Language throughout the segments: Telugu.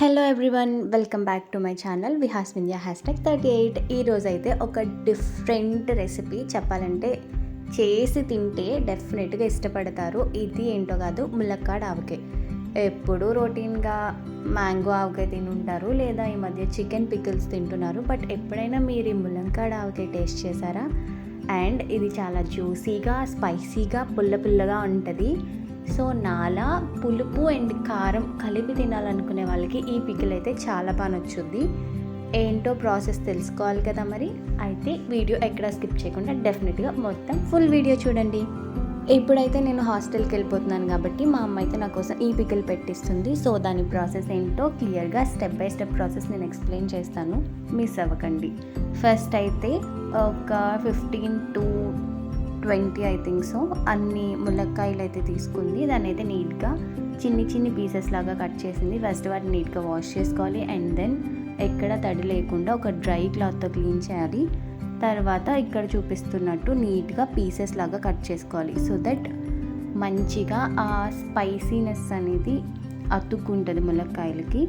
Hello everyone, welcome back to my channel Vihas Vindhya #38. ఈరోజైతే ఒక డిఫరెంట్ రెసిపీ చెప్పాలంటే చేసి తింటే డెఫినెట్గా ఇష్టపడతారు. ఇది ఏంటో కాదు, ములక్కాడ ఆవకాయ. ఎప్పుడు రొటీన్గా మ్యాంగో ఆవకాయ తింటుంటారు, లేదా ఈ మధ్య చికెన్ పికిల్స్ తింటున్నారు. బట్ ఎప్పుడైనా మీరు ఈ ములక్కాడ ఆవకాయ టేస్ట్ చేశారా? అండ్ ఇది చాలా జ్యూసీగా, స్పైసీగా, పుల్లగా ఉంటుంది. సో నాలా పులుపు అండ్ కారం కలిపి తినాలనుకునే వాళ్ళకి ఈ పికిల్ అయితే చాలా బాగా నచ్చుద్ది. ఏంటో ప్రాసెస్ తెలుసుకోవాలి కదా మరి. అయితే వీడియో ఎక్కడ స్కిప్ చేయకుండా డెఫినెట్గా మొత్తం ఫుల్ వీడియో చూడండి. ఇప్పుడైతే నేను హాస్టల్కి వెళ్ళిపోతున్నాను కాబట్టి మా అమ్మ అయితే నా కోసం ఈ పికిల్ పెట్టిస్తుంది. సో దాని ప్రాసెస్ ఏంటో క్లియర్గా స్టెప్ బై స్టెప్ ప్రాసెస్ నేను ఎక్స్ప్లెయిన్ చేస్తాను, మిస్ అవ్వకండి. ఫస్ట్ అయితే ఒక 15 to 20 ఐ థింక్ సో అన్ని ములక్కాయలు అయితే తీసుకుంది. దాన్ని అయితే నీట్గా చిన్ని పీసెస్ లాగా కట్ చేసింది. ఫస్ట్ వాటిని నీట్గా వాష్ చేసుకోవాలి. అండ్ దెన్ ఎక్కడ తడి లేకుండా ఒక డ్రై క్లాత్తో క్లీన్ చేయాలి. తర్వాత ఇక్కడ చూపిస్తున్నట్టు నీట్గా పీసెస్ లాగా కట్ చేసుకోవాలి. సో దట్ మంచిగా ఆ స్పైసీనెస్ అనేది అతుక్కుంటుంది ములక్కాయలకి.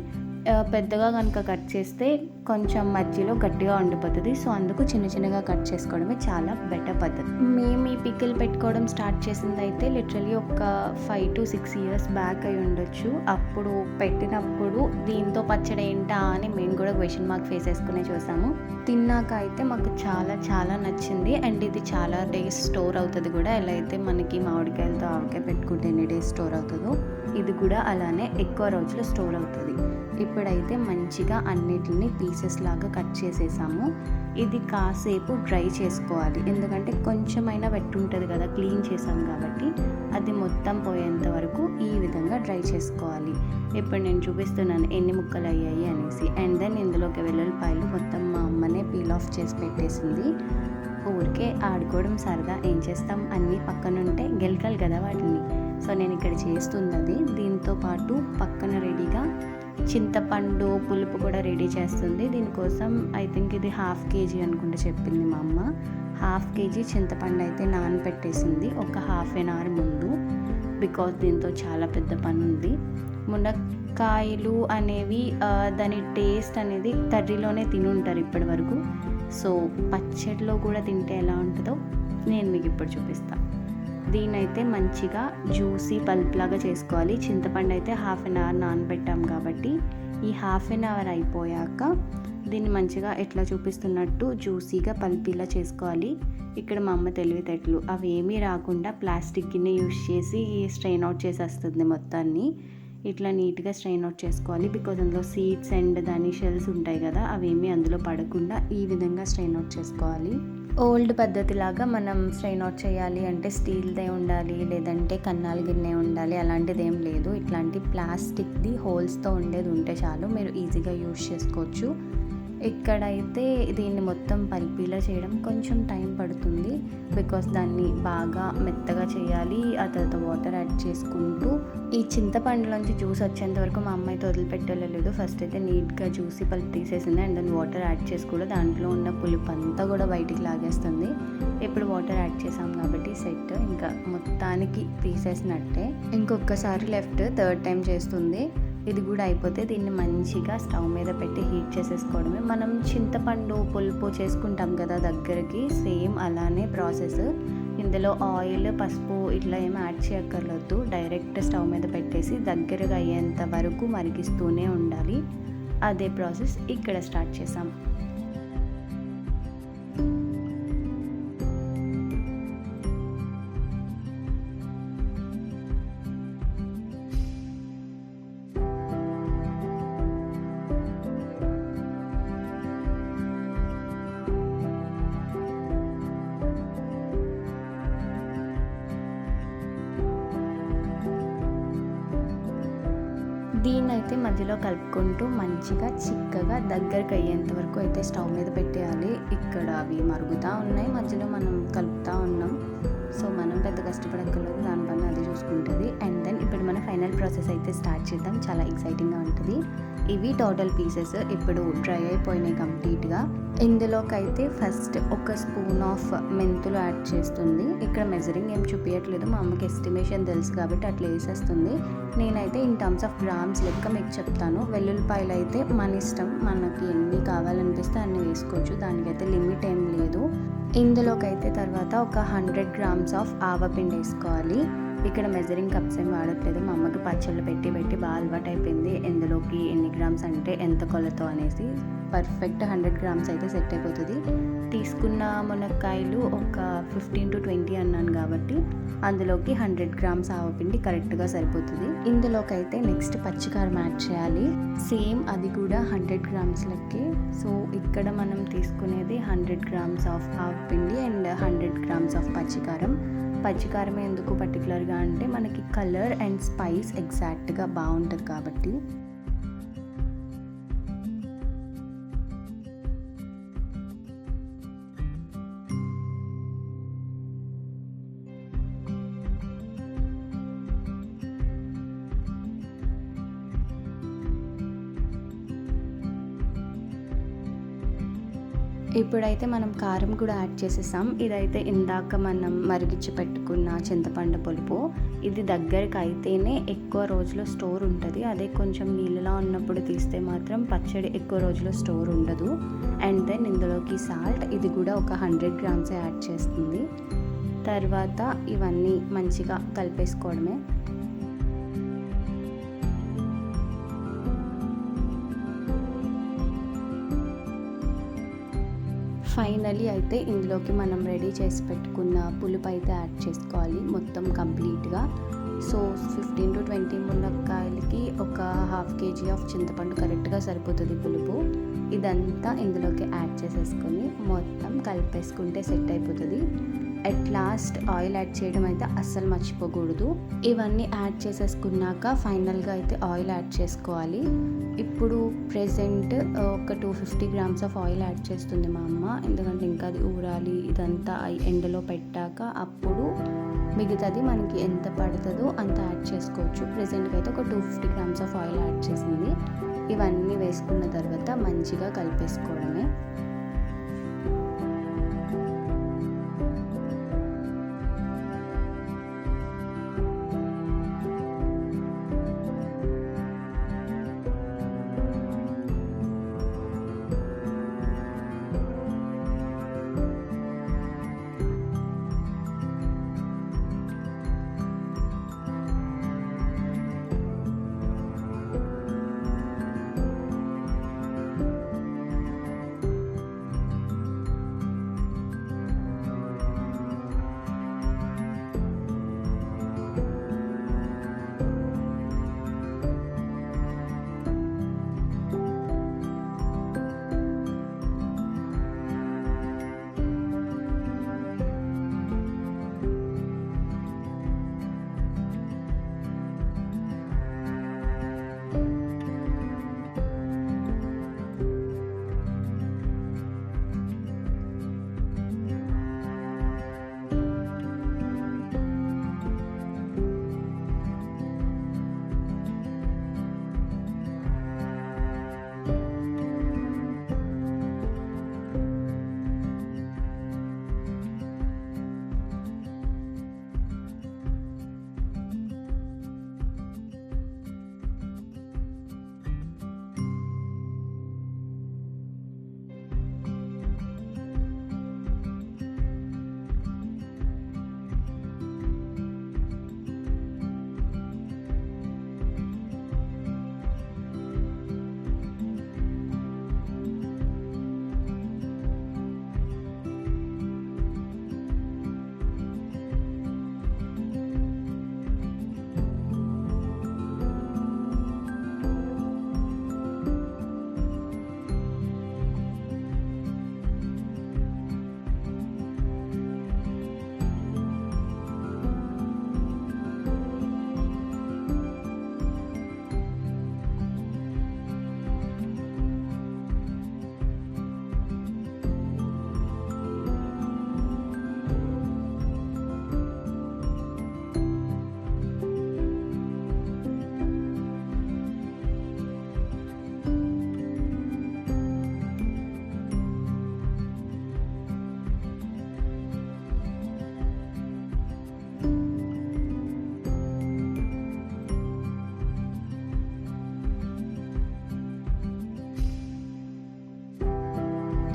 పెద్దగా కనుక కట్ చేస్తే కొంచెం మధ్యలో గట్టిగా ఉండిపోతుంది. సో అందుకు చిన్నగా కట్ చేసుకోవడమే చాలా బెటర్ పద్ధతి. మేము ఈ పికిల్ పెట్టుకోవడం స్టార్ట్ చేసింది అయితే లిటరలీ ఒక 5 to 6 years బ్యాక్ అయి ఉండొచ్చు. అప్పుడు పెట్టినప్పుడు దీంతో పచ్చడి ఏంటా అని మేము కూడా క్వశ్చన్ మార్క్ ఫేస్ వేసుకునే చూసాము. తిన్నాక అయితే మాకు చాలా నచ్చింది. అండ్ ఇది చాలా డేస్ స్టోర్ అవుతుంది కూడా. ఎలా అయితే మనకి మామిడికాయలతో ఆవకాయ పెట్టుకుంటే ఎన్ని డేస్ స్టోర్ అవుతుందో ఇది కూడా అలానే ఎక్కువ రోజులు స్టోర్ అవుతుంది. ఇప్పుడైతే మంచిగా అన్నిటిని పీసెస్ లాగా కట్ చేసేసాము. ఇది కాసేపు డ్రై చేసుకోవాలి, ఎందుకంటే కొంచెమైనా పెట్టుంటుంది కదా, క్లీన్ చేసాం కాబట్టి అది మొత్తం పోయేంత వరకు ఈ విధంగా డ్రై చేసుకోవాలి. ఇప్పుడు నేను చూపిస్తున్నాను ఎన్ని ముక్కలు అయ్యాయి అనేసి. అండ్ దెన్ ఇందులోకి వెల్లుల్లిపాయలు మొత్తం మా అమ్మనే పీల్ ఆఫ్ చేసి పెట్టేసింది. ఊరికే ఆడుకోవడం సరదా, ఏం చేస్తాం, అన్నీ పక్కనుంటే గెలకాలి కదా వాటిని. సో నేను ఇక్కడ చేస్తుంది అది. దీంతో పాటు పక్కన రెడీగా చింతపండు పులుపు కూడా రెడీ చేస్తుంది. దీనికోసం ఐ థింక్ ఇది 1/2 kg అనుకుంటే చెప్పింది మా అమ్మ. 1/2 kg చింతపండు అయితే నానబెట్టేసింది ఒక 1/2 hour ముందు. బికాజ్ దీంతో చాలా పెద్ద పని ఉంది. మునక్కాయలు అనేవి దాని టేస్ట్ అనేది కర్రీలోనే తినుంటారు ఇప్పటి వరకు. సో పచ్చడిలో కూడా తింటే ఎలా ఉంటుందో నేను మీకు ఇప్పుడు చూపిస్తాను. దీనైతే మంచిగా జ్యూసీ పల్ప్ లాగా చేసుకోవాలి. చింతపండు అయితే 1/2 hour నానబెట్టాం కాబట్టి ఈ 1/2 hour అయిపోయాక దీన్ని మంచిగా ఎట్లా చూపిస్తున్నట్టు జ్యూసీగా పల్పీలా చేసుకోవాలి. ఇక్కడ మా అమ్మ తెలివితేటలు అవి ఏమీ రాకుండా ప్లాస్టిక్ గిన్నె యూస్ చేసి స్ట్రెయిన్ అవుట్ చేసేస్తుంది మొత్తాన్ని. ఇట్లా నీట్గా స్ట్రెయిన్ అవుట్ చేసుకోవాలి. బికాజ్ అందులో సీడ్స్ అండ్ దాని షెల్స్ ఉంటాయి కదా, అవేమీ అందులో పడకుండా ఈ విధంగా స్ట్రెయిన్ అవుట్ చేసుకోవాలి. ఓల్డ్ పద్ధతిలాగా మనం స్ట్రెయిన్ అవుట్ చేయాలి అంటే స్టీల్దే ఉండాలి, లేదంటే కన్నాల గిన్నె ఉండాలి, అలాంటిది ఏం లేదు. ఇట్లాంటి ప్లాస్టిక్ది హోల్స్తో ఉండేది ఉంటే చాలు, మీరు ఈజీగా యూజ్ చేసుకోవచ్చు. ఇక్కడైతే దీన్ని మొత్తం పల్పీలా చేయడం కొంచెం టైం పడుతుంది. బికాస్ దాన్ని బాగా మెత్తగా చేయాలి. ఆ తర్వాత వాటర్ యాడ్ చేసుకుంటూ ఈ చింతపండులోంచి జ్యూస్ వచ్చేంత వరకు మా అమ్మ అయితే వదిలిపెట్టలేదు. ఫస్ట్ అయితే నీట్గా జ్యూసీ పల్ప్ తీసేసింది. అండ్ దాన్ని వాటర్ యాడ్ చేసి కూడా దాంట్లో ఉన్న పులుపు అంతా కూడా బయటికి లాగేస్తుంది. ఇప్పుడు వాటర్ యాడ్ చేసాం కాబట్టి సెట్, ఇంకా మొత్తానికి తీసేసినట్టే. ఇంకొకసారి లెఫ్ట్, 3rd టైం చేస్తుంది. ఇది కూడా అయిపోతే దీన్ని మంచిగా స్టవ్ మీద పెట్టి హీట్ చేసేసుకోవడమే. మనం చింతపండు పులుపు చేసుకుంటాం కదా దగ్గరికి, సేమ్ అలానే ప్రాసెస్. ఇందులో ఆయిల్, పసుపు ఇట్లా ఏమి యాడ్ చేయక్కర్లేదు. డైరెక్ట్ స్టవ్ మీద పెట్టేసి దగ్గరగా అయ్యేంత వరకు మరిగిస్తూనే ఉండాలి. అదే ప్రాసెస్ ఇక్కడ స్టార్ట్ చేసాం. దీన్నైతే మధ్యలో కలుపుకుంటూ మంచిగా చిక్కగా దగ్గరకు అయ్యేంత వరకు అయితే స్టవ్ మీద పెట్టేయాలి. ఇక్కడ అవి మరుగుతూ ఉన్నాయి, మధ్యలో మనం కలుపుతూ ఉన్నాం. సో మనం పెద్ద కష్టపడక్కర్లేదు, దాని పని అది చూసుకుంటుంది. అండ్ దెన్ ఇప్పుడు మన ఫైనల్ ప్రాసెస్ అయితే స్టార్ట్ చేద్దాం. చాలా ఎక్సైటింగ్గా ఉంటుంది. ఇవి టోటల్ పీసెస్ ఇప్పుడు డ్రై అయిపోయినాయి కంప్లీట్గా. ఇందులోకైతే ఫస్ట్ ఒక స్పూన్ ఆఫ్ మెంతులు యాడ్ చేస్తుంది. ఇక్కడ మెజరింగ్ ఏం చూపించట్లేదు, మా అమ్మకి ఎస్టిమేషన్ తెలుసు కాబట్టి అట్లా వేసేస్తుంది. నేనైతే ఇన్ టర్మ్స్ ఆఫ్ గ్రామ్స్ లెక్క మీకు చెప్తాను. వెల్లుల్లిపాయలు అయితే మన ఇష్టం, మనకి ఎన్ని కావాలనిపిస్తే అన్ని వేసుకోవచ్చు, దానికైతే లిమిట్ ఏం లేదు. ఇందులోకైతే తర్వాత ఒక 100 గ్రామ్స్ ఆఫ్ ఆవపిండి వేసుకోవాలి. ఇక్కడ మెజరింగ్ కప్స్ ఏం వాడట్లేదు, మా అమ్మకి పచ్చళ్ళు పెట్టి పెట్టి బాగా అలవాటు అయిపోయింది ఎందులోకి ఎన్ని గ్రామ్స్ అంటే ఎంత కొలతో అనేసి. పర్ఫెక్ట్ 100 గ్రామ్స్ అయితే సెట్ అయిపోతుంది. తీసుకున్న మునక్కాయలు ఒక 15 to 20 అన్నాను కాబట్టి అందులోకి 100 గ్రామ్స్ ఆవపిండి కరెక్ట్గా సరిపోతుంది. ఇందులోకైతే నెక్స్ట్ పచ్చికారం యాడ్ చేయాలి. సేమ్ అది కూడా 100 గ్రామ్స్ లెక్కే. సో ఇక్కడ మనం తీసుకునేది 100 గ్రామ్స్ ఆఫ్ ఆవపిండి అండ్ 100 గ్రామ్స్ ఆఫ్ పచ్చికారం. పచ్చికారం ఎందుకు పర్టికులర్గా అంటే మనకి కలర్ అండ్ స్పైస్ ఎగ్జాక్ట్గా బాగుంటుంది కాబట్టి. ఇప్పుడైతే మనం కారం కూడా యాడ్ చేసేసాం. ఇదైతే ఇందాక మనం మరిగించి పెట్టుకున్న చింతపండు పులుపు. ఇది దగ్గరికి అయితేనే ఎక్కువ రోజులు స్టోర్ ఉంటుంది, అదే కొంచెం నీళ్ళలా ఉన్నప్పుడు తీస్తే మాత్రం పచ్చడి ఎక్కువ రోజులు స్టోర్ ఉండదు. అండ్ దెన్ ఇందులోకి సాల్ట్, ఇది కూడా ఒక 100 గ్రామ్స్ యాడ్ చేస్తుంది. తర్వాత ఇవన్నీ మంచిగా కలిపేసుకోవడమే. ఫైనలీ అయితే ఇందులోకి మనం రెడీ చేసి పెట్టుకున్న పులుపు అయితే యాడ్ చేసుకోవాలి మొత్తం కంప్లీట్గా. సో 15 to 20 మునక్కాయలకి ఒక 1/2 kg ఆఫ్ చింతపండు కరెక్ట్గా సరిపోతుంది పులుపు. ఇదంతా ఇందులోకి యాడ్ చేసేసుకొని మొత్తం కలిపేసుకుంటే సెట్ అయిపోతుంది. అట్ లాస్ట్ ఆయిల్ యాడ్ చేయడం అయితే అస్సలు మర్చిపోకూడదు. ఇవన్నీ యాడ్ చేసేసుకున్నాక ఫైనల్గా అయితే ఆయిల్ యాడ్ చేసుకోవాలి. ఇప్పుడు ప్రెజెంట్ ఒక 250 గ్రామ్స్ ఆఫ్ ఆయిల్ యాడ్ చేస్తుంది మా అమ్మ, ఎందుకంటే ఇంకా అది ఊరాలి, ఇదంతా ఎండలో పెట్టాక అప్పుడు మిగతాది మనకి ఎంత పడుతుందో అంత యాడ్ చేసుకోవచ్చు. ప్రెజెంట్గా అయితే ఒక 250 గ్రామ్స్ ఆఫ్ ఆయిల్ యాడ్ చేసింది. ఇవన్నీ వేసుకున్న తర్వాత మంచిగా కలిపేసుకోవడమే.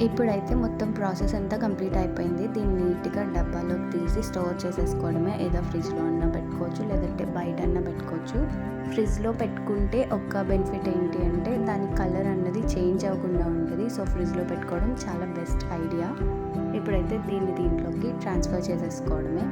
ఇప్పుడైతే మొత్తం ప్రాసెస్ అంతా కంప్లీట్ అయిపోయింది. దీన్ని నీట్గా డబ్బాలోకి తీసి స్టోర్ చేసేసుకోవడమే. ఏదో ఫ్రిడ్జ్లో అన్నా పెట్టుకోవచ్చు, లేదంటే బయట అన్నా పెట్టుకోవచ్చు. ఫ్రిడ్జ్లో పెట్టుకుంటే ఒక బెనిఫిట్ ఏంటి అంటే దాని కలర్ అన్నది చేంజ్ అవ్వకుండా ఉంటుంది. సో ఫ్రిడ్జ్లో పెట్టుకోవడం చాలా బెస్ట్ ఐడియా. ఇప్పుడైతే దీంట్లోకి ట్రాన్స్ఫర్ చేసేసుకోవడమే.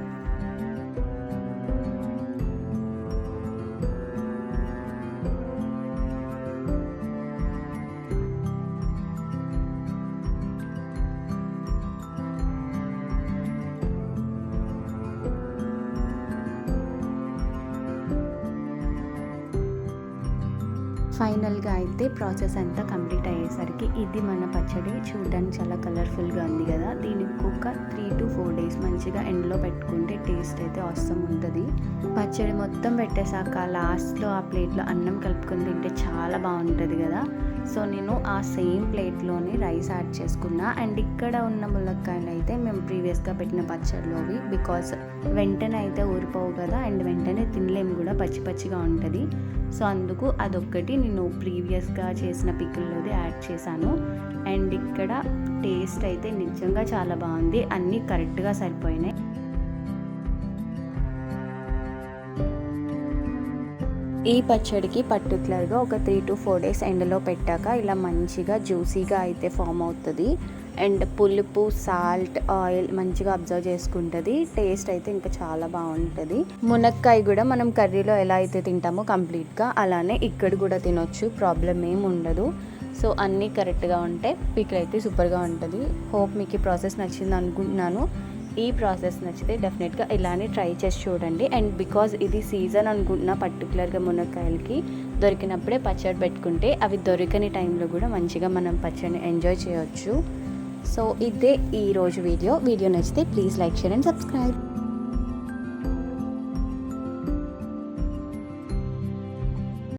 ఫైనల్గా అయితే ప్రాసెస్ అంతా కంప్లీట్ అయ్యేసరికి ఇది మన పచ్చడి చూడడానికి చాలా కలర్ఫుల్గా ఉంది కదా. దీనికి ఒక 3 to 4 days మంచిగా ఎండలో పెట్టుకుంటే టేస్ట్ అయితే అవసరం ఉంటుంది. పచ్చడి మొత్తం పెట్టేశాక లాస్ట్లో ఆ ప్లేట్లో అన్నం కలుపుకొని తింటే చాలా బాగుంటుంది కదా. సో నేను ఆ సేమ్ ప్లేట్లోనే రైస్ యాడ్ చేసుకున్నా. అండ్ ఇక్కడ ఉన్న ములక్కాయలు అయితే మేము ప్రీవియస్గా పెట్టిన పచ్చడిలోవి, బికాస్ వెంటనే అయితే ఊరిపోవు కదా అండ్ వెంటనే తినలేము కూడా, పచ్చి పచ్చిగా ఉంటుంది. సో అందుకు అదొక్కటి నేను ప్రీవియస్గా చేసిన పికిల్లోది యాడ్ చేశాను. అండ్ ఇక్కడ టేస్ట్ అయితే నిజంగా చాలా బాగుంది, అన్నీ కరెక్ట్గా సరిపోయినాయి. ఈ పచ్చడికి పర్టికులర్గా ఒక 3 to 4 days ఎండలో పెట్టాక ఇలా మంచిగా జ్యూసీగా అయితే ఫామ్ అవుతుంది. అండ్ పులుపు, సాల్ట్, ఆయిల్ మంచిగా అబ్జర్వ్ చేసుకుంటుంది. టేస్ట్ అయితే ఇంకా చాలా బాగుంటుంది. మునక్కాయ కూడా మనం కర్రీలో ఎలా అయితే తింటామో కంప్లీట్గా అలానే ఇక్కడ కూడా తినొచ్చు, ప్రాబ్లం ఏమి ఉండదు. సో అన్నీ కరెక్ట్గా ఉంటే పికిల్ అయితే సూపర్గా ఉంటుంది. హోప్ మీకు ఈ ప్రాసెస్ నచ్చింది అనుకుంటున్నాను. ఈ ప్రాసెస్ నచ్చితే డెఫినెట్గా ఇలానే ట్రై చేసి చూడండి. అండ్ బికాజ్ ఇది సీజన్ అనుకుంటున్నా, పర్టికులర్గా మునక్కాయలకి దొరికినప్పుడే పచ్చడి పెట్టుకుంటే అవి దొరకని టైంలో కూడా మంచిగా మనం పచ్చడిని ఎంజాయ్ చేయొచ్చు. సో ఇదే ఈరోజు వీడియో నచ్చితే please like, share and subscribe.